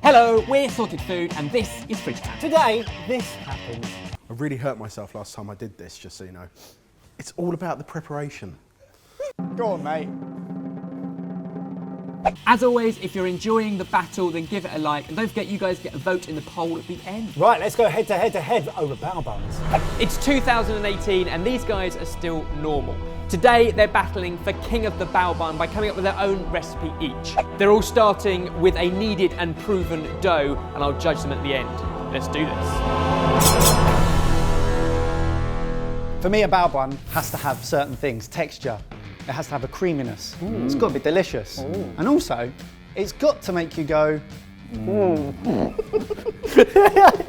Hello, we're Sorted Food and this is Fridge Time. Today, this happens. I really hurt myself last time I did this, just so you know. It's all about the preparation. Go on, mate. As always, if you're enjoying the battle, then give it a like. And don't forget, you guys get a vote in the poll at the end. Right, let's go head to head over Bao Buns. It's 2018 and these guys are still normal. Today, they're battling for King of the Bao Bun by coming up with their own recipe each. They're all starting with a kneaded and proven dough, and I'll judge them at the end. Let's do this. For me, a Bao Bun has to have certain things. Texture. It has to have a creaminess. It's got to be delicious. And also, it's got to make you go,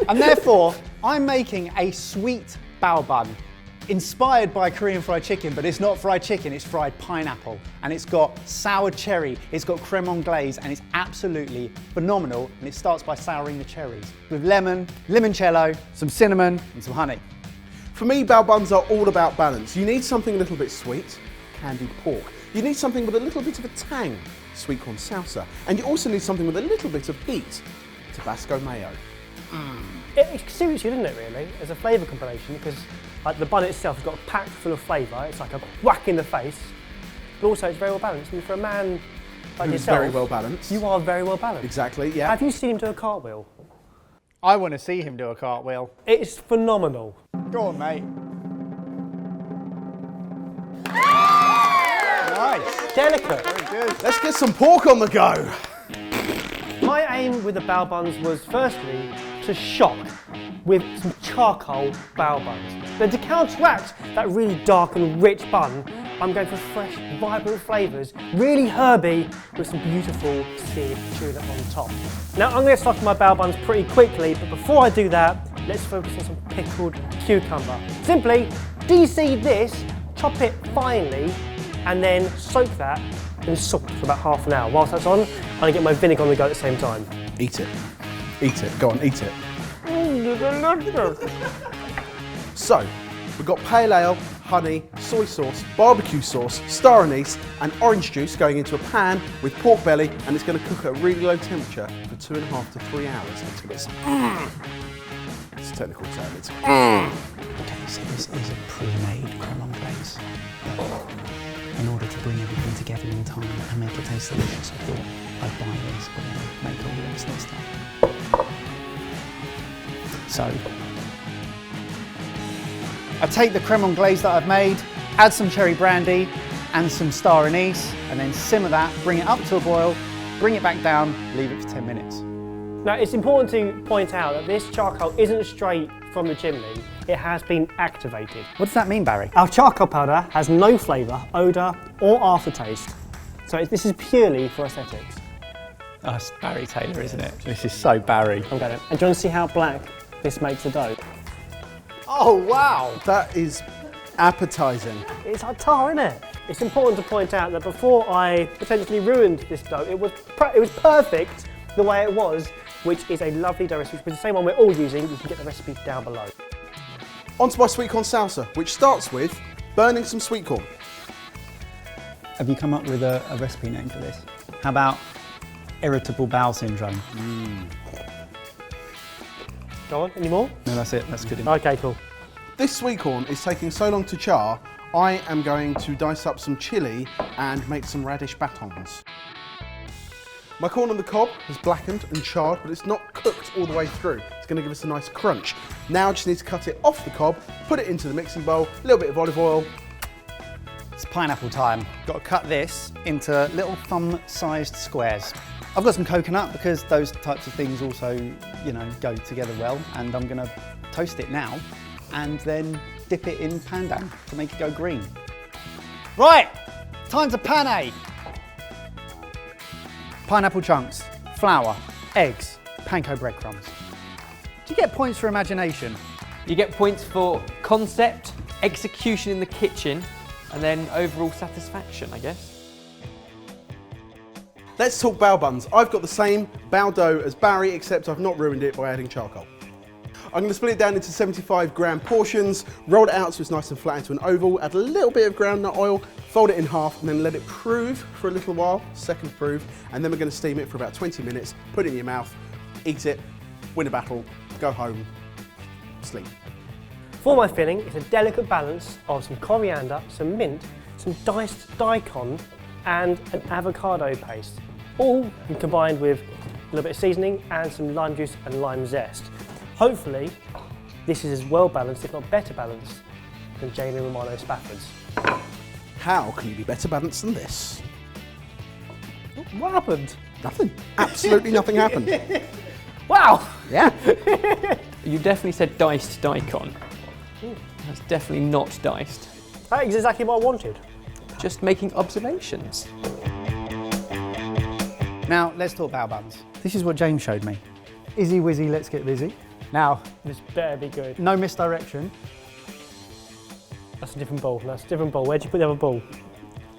And therefore, I'm making a sweet Bao Bun. Inspired by Korean fried chicken, but it's not fried chicken, it's fried pineapple. And it's got sour cherry, it's got creme anglaise, and it's absolutely phenomenal. And it starts by souring the cherries with lemon, limoncello, some cinnamon, and some honey. For me, bao buns are all about balance. You need something a little bit sweet, candied pork. You need something with a little bit of a tang, sweet corn salsa. And you also need something with a little bit of heat, Tabasco mayo. It suits you, doesn't it, really, as a flavour combination, because like, the bun itself has got a pack full of flavour. It's like a whack in the face, but also it's very well balanced. And for a man like Who's yourself, very well balanced. You are very well balanced. Exactly, yeah. Have you seen him do a cartwheel? I want to see him do a cartwheel. It's phenomenal. Go on, mate. Nice. Delicate. Very good. Let's get some pork on the go. My aim with the Bao Buns was firstly to shock with some charcoal Bao Buns. Then to counteract that really dark and rich bun, I'm going for fresh, vibrant flavours, really herby, with some beautiful seared tuna on top. Now I'm going to stuff my Bao Buns pretty quickly, but before I do that, let's focus on some pickled cucumber. Simply de-seed this, chop it finely, and then soak that in salt for about half an hour. Whilst that's on, I'm going to get my vinegar on the go at the same time. Eat it. Eat it. Go on, eat it. So, we've got pale ale, honey, soy sauce, barbecue sauce, star anise, and orange juice going into a pan with pork belly, and it's going to cook at a really low temperature for 2.5 to 3 hours. It's going to it's a technical term. It's Okay, so this is a pre-made creme anglaise. In order to bring everything together in time and make it taste delicious, I thought I'd buy this, but then make all the rest of the stuff. So, I take the creme anglaise that I've made, add some cherry brandy and some star anise, and then simmer that, bring it up to a boil, bring it back down, leave it for 10 minutes. Now it's important to point out that this charcoal isn't straight from the chimney, it has been activated. What does that mean, Barry? Our charcoal powder has no flavour, odour or aftertaste, so this is purely for aesthetics. Oh, it's Barry Taylor, isn't it? This is so Barry. I'm going to. And do you want to see how black this makes the dough? Oh, wow. that is appetising. It's like tar, isn't it? It's important to point out that before I potentially ruined this dough, it was perfect the way it was, which is a lovely dough recipe, which is the same one we're all using. You can get the recipe down below. On to my sweet corn salsa, which starts with burning some sweet corn. Have you come up with a recipe name for this? How about irritable bowel syndrome? Go on, any more? No, that's it. That's good enough. Okay, cool. This sweet corn is taking so long to char, I am going to dice up some chilli and make some radish batons. My corn on the cob is blackened and charred, but it's not cooked all the way through. It's going to give us a nice crunch. Now I just need to cut it off the cob, put it into the mixing bowl, a little bit of olive oil. It's pineapple time. Got to cut this into little thumb-sized squares. I've got some coconut because those types of things also, you know, go together well, and I'm going to toast it now and then dip it in pandan to make it go green. Right, time to pane. Pineapple chunks, flour, eggs, panko breadcrumbs. Do you get points for imagination? You get points for concept, execution in the kitchen, and then overall satisfaction, I guess. Let's talk bao buns. I've got the same bao dough as Barry, except I've not ruined it by adding charcoal. I'm going to split it down into 75-gram portions, roll it out so it's nice and flat into an oval, add a little bit of groundnut oil, fold it in half, and then let it prove for a little while, second prove, and then we're going to steam it for about 20 minutes, put it in your mouth. eat it, win a battle, go home, sleep. For my filling, it's a delicate balance of some coriander, some mint, some diced daikon, and an avocado paste. All combined with a little bit of seasoning and some lime juice and lime zest. Hopefully, this is as well balanced, if not better balanced, than Jamie Romano Spafford's. How can you be better balanced than this? What happened? Nothing. Absolutely nothing happened. Wow! Yeah. You definitely said diced daikon. That's definitely not diced. That is exactly what I wanted. Just making observations. Now, let's talk bao buns. This is what James showed me. Izzy wizzy, let's get busy. Now, This better be good. no misdirection. That's a different ball. That's a different ball. Where'd you put the other ball?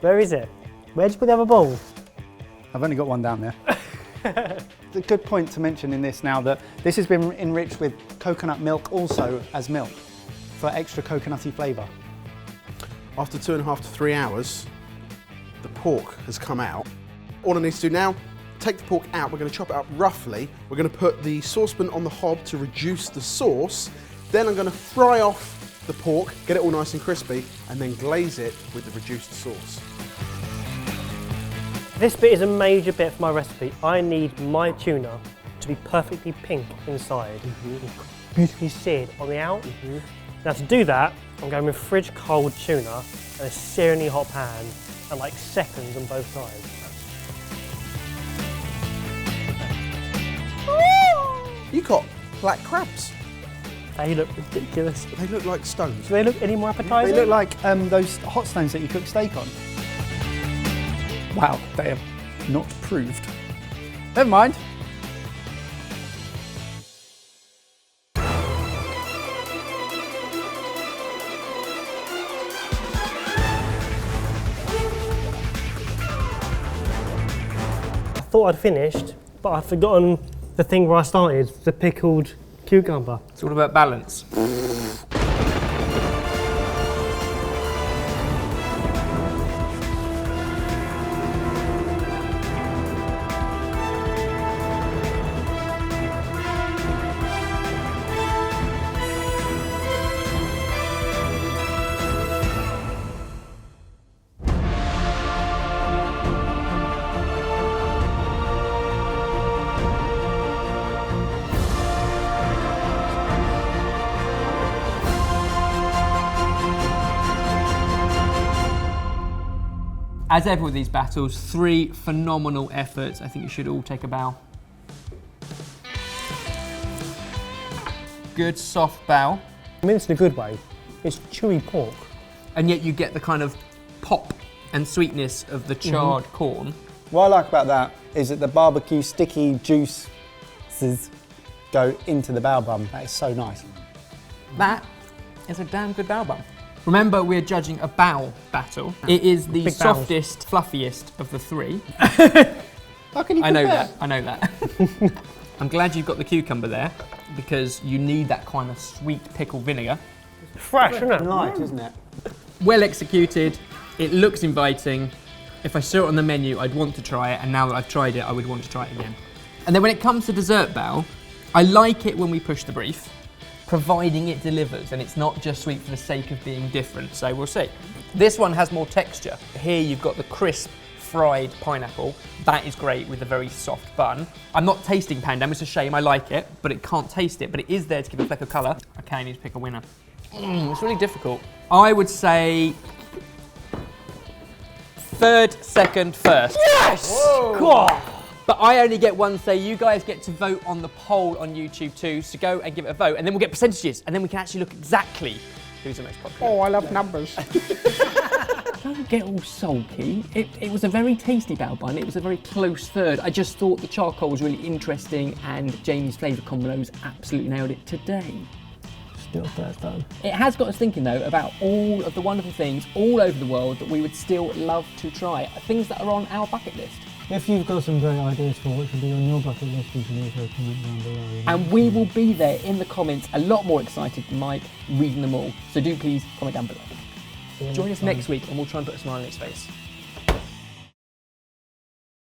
Where is it? Where'd you put the other ball? I've only got one down there. It's a good point to mention in this now that this has been enriched with coconut milk also as milk for extra coconutty flavour. After 2.5 to 3 hours, the pork has come out. All I need to do now, take the pork out, we're going to chop it up roughly. We're going to put the saucepan on the hob to reduce the sauce. Then I'm going to fry off the pork, get it all nice and crispy, and then glaze it with the reduced sauce. This bit is a major bit for my recipe. I need my tuna to be perfectly pink inside, beautifully seared on the out. Now to do that, I'm going with fridge cold tuna and a searingly hot pan and like seconds on both sides. You got black crabs. They look ridiculous. They look like stones. Do they look any more appetising? They look like those hot stones that you cook steak on. Wow, they are not proved. Never mind. I thought I'd finished, but I'd forgotten the thing where I started, the pickled cucumber. It's all about balance. As ever with these battles, 3 phenomenal efforts. I think you should all take a bow. Good soft bow, I mean, it's in a good way. It's chewy pork. and yet you get the kind of pop and sweetness of the charred corn. What I like about that is that the barbecue sticky juices go into the bao bun. That is so nice. That is a damn good bao bun. Remember, we're judging a bao battle. It is the Big softest, fluffiest of the 3. How can you I know compare? that, I know that. I'm glad you've got the cucumber there, because you need that kind of sweet pickle vinegar. Fresh, isn't it? Light, isn't it? Well executed, it looks inviting. If I saw it on the menu, I'd want to try it, and now that I've tried it, I would want to try it again. And then when it comes to dessert bao, I like it when we push the brief, providing it delivers, and it's not just sweet for the sake of being different, so we'll see. This one has more texture. Here you've got the crisp, fried pineapple. That is great with a very soft bun. I'm not tasting pandam, it's a shame, I like it, but it can't taste it, but it is there to give a fleck of colour. Okay, I need to pick a winner. It's really difficult. I would say third, second, first. Yes! God. But I only get one say. You guys get to vote on the poll on YouTube too, so go and give it a vote, and then we'll get percentages, and then we can actually look exactly who's the most popular. Oh, I love numbers. Don't get all sulky. It was a very tasty bao bun. It was a very close third. I just thought the charcoal was really interesting, and Jamie's flavour combos absolutely nailed it today. Still third though. It has got us thinking though about all of the wonderful things all over the world that we would still love to try. Things that are on our bucket list. If you've got some great ideas for what should be on your bucket list, you can also comment down below. And we will be there in the comments, a lot more excited than Mike, reading them all. So do please comment down below. Join us next week and we'll try and put a smile on its face.